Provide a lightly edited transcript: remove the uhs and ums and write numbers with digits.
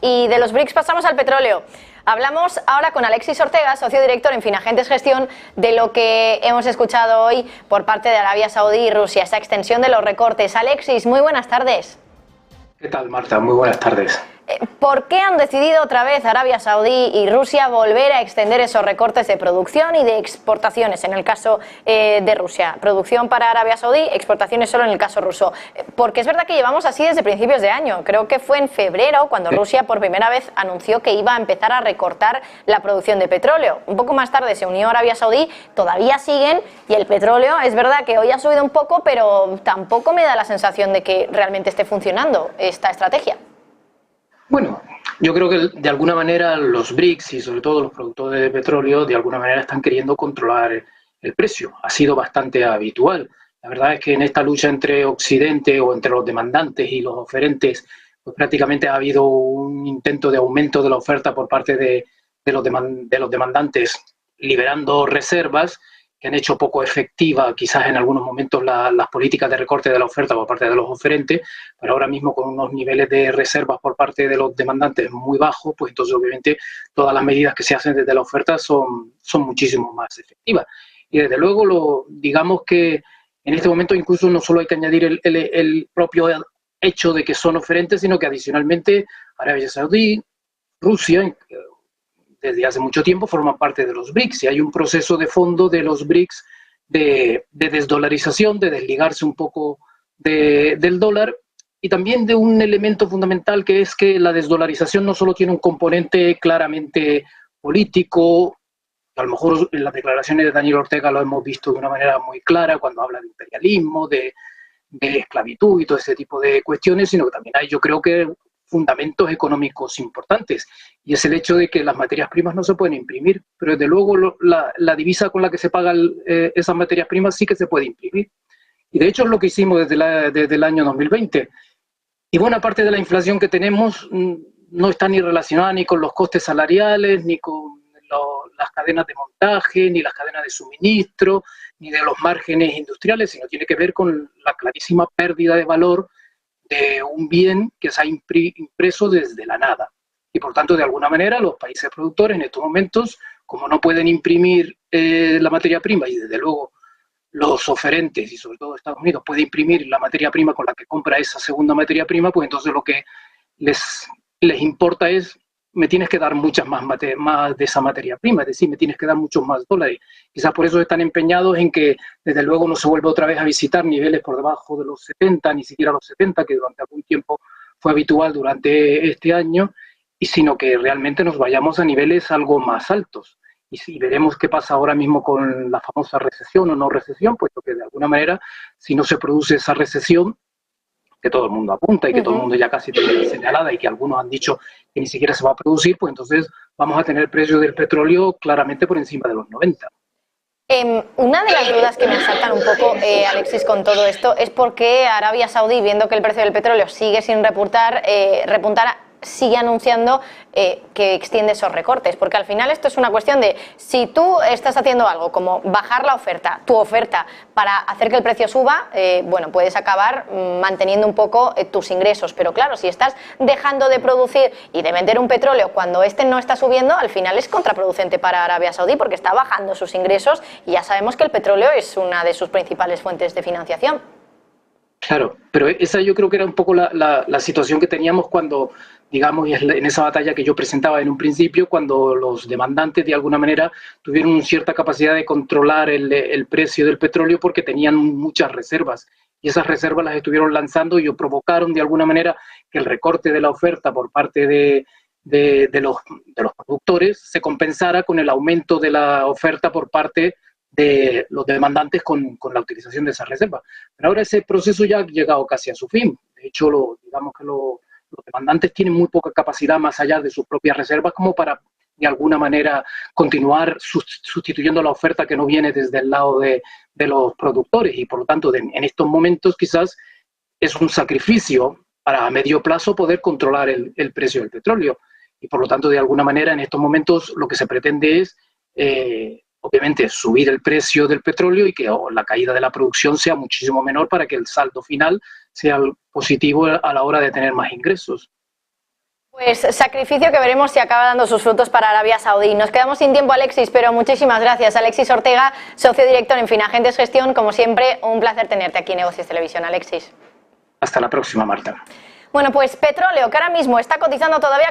Y de los BRICS pasamos al petróleo. Hablamos ahora con Alexis Ortega, socio director en Finagentes Gestión, de lo que hemos escuchado hoy por parte de Arabia Saudí y Rusia, esa extensión de los recortes. Alexis, muy buenas tardes. ¿Qué tal, Marta? Muy buenas tardes. ¿Por qué han decidido otra vez Arabia Saudí y Rusia volver a extender esos recortes de producción y de exportaciones en el caso de Rusia? Producción para Arabia Saudí, exportaciones solo en el caso ruso. Porque es verdad que llevamos así desde principios de año. Creo que fue en febrero cuando Rusia por primera vez anunció que iba a empezar a recortar la producción de petróleo. Un poco más tarde se unió Arabia Saudí, todavía siguen, y el petróleo es verdad que hoy ha subido un poco, pero tampoco me da la sensación de que realmente esté funcionando esta estrategia. Bueno, yo creo que de alguna manera los BRICS y sobre todo los productores de petróleo de alguna manera están queriendo controlar el precio. Ha sido bastante habitual. La verdad es que en esta lucha entre Occidente o entre los demandantes y los oferentes, pues prácticamente ha habido un intento de aumento de la oferta por parte de los demandantes, liberando reservas que han hecho poco efectiva quizás en algunos momentos las políticas de recorte de la oferta por parte de los oferentes, pero ahora mismo con unos niveles de reservas por parte de los demandantes muy bajos, pues entonces obviamente todas las medidas que se hacen desde la oferta son muchísimo más efectivas. Y desde luego, digamos que en este momento incluso no solo hay que añadir el propio hecho de que son oferentes, sino que adicionalmente Arabia Saudí, Rusia, desde hace mucho tiempo forman parte de los BRICS y hay un proceso de fondo de los BRICS de desdolarización, de desligarse un poco del dólar y también de un elemento fundamental que es que la desdolarización no solo tiene un componente claramente político, a lo mejor en las declaraciones de Daniel Ortega lo hemos visto de una manera muy clara cuando habla de imperialismo, de esclavitud y todo ese tipo de cuestiones, sino que también hay, yo creo que fundamentos económicos importantes, y es el hecho de que las materias primas no se pueden imprimir, pero desde luego la divisa con la que se pagan esas materias primas sí que se puede imprimir. Y de hecho es lo que hicimos desde el año 2020. Y buena parte de la inflación que tenemos no está ni relacionada ni con los costes salariales, ni con las cadenas de montaje, ni las cadenas de suministro, ni de los márgenes industriales, sino tiene que ver con la clarísima pérdida de valor de un bien que se ha impreso desde la nada. Y por tanto, de alguna manera, los países productores en estos momentos, como no pueden imprimir la materia prima, y desde luego los oferentes, y sobre todo Estados Unidos, puede imprimir la materia prima con la que compra esa segunda materia prima, pues entonces lo que les importa es, me tienes que dar muchas más de esa materia prima, es decir, me tienes que dar muchos más dólares. Quizás por eso están empeñados en que desde luego no se vuelva otra vez a visitar niveles por debajo de los 70, ni siquiera los 70, que durante algún tiempo fue habitual durante este año, y sino que realmente nos vayamos a niveles algo más altos. Y si veremos qué pasa ahora mismo con la famosa recesión o no recesión, puesto que de alguna manera, si no se produce esa recesión, que todo el mundo apunta y que todo el mundo ya casi tiene señalada y que algunos han dicho que ni siquiera se va a producir, pues entonces vamos a tener el precio del petróleo claramente por encima de los 90. Una de las dudas que me asaltan un poco, Alexis, con todo esto, es por qué Arabia Saudí, viendo que el precio del petróleo sigue sin repuntar, sigue anunciando que extiende esos recortes, porque al final esto es una cuestión de si tú estás haciendo algo como bajar la oferta, tu oferta, para hacer que el precio suba, bueno, puedes acabar manteniendo un poco tus ingresos, pero claro, si estás dejando de producir y de vender un petróleo cuando este no está subiendo, al final es contraproducente para Arabia Saudí porque está bajando sus ingresos y ya sabemos que el petróleo es una de sus principales fuentes de financiación. Claro, pero esa yo creo que era un poco la situación que teníamos cuando, digamos, en esa batalla que yo presentaba en un principio, cuando los demandantes de alguna manera tuvieron cierta capacidad de controlar el precio del petróleo porque tenían muchas reservas y esas reservas las estuvieron lanzando y provocaron de alguna manera que el recorte de la oferta por parte de los productores se compensara con el aumento de la oferta por parte de los demandantes con la utilización de esas reservas. Pero ahora ese proceso ya ha llegado casi a su fin. De hecho, digamos que los demandantes tienen muy poca capacidad más allá de sus propias reservas como para, de alguna manera, continuar sustituyendo la oferta que no viene desde el lado de los productores. Y por lo tanto, en estos momentos quizás es un sacrificio para a medio plazo poder controlar el precio del petróleo. Y por lo tanto, de alguna manera, en estos momentos lo que se pretende es obviamente subir el precio del petróleo y que la caída de la producción sea muchísimo menor para que el saldo final sea positivo a la hora de tener más ingresos. Pues sacrificio que veremos si acaba dando sus frutos para Arabia Saudí. Nos quedamos sin tiempo, Alexis, pero muchísimas gracias. Alexis Ortega, socio director en Finagentes Gestión. Como siempre, un placer tenerte aquí en Negocios Televisión, Alexis. Hasta la próxima, Marta. Bueno, pues petróleo, que ahora mismo está cotizando todavía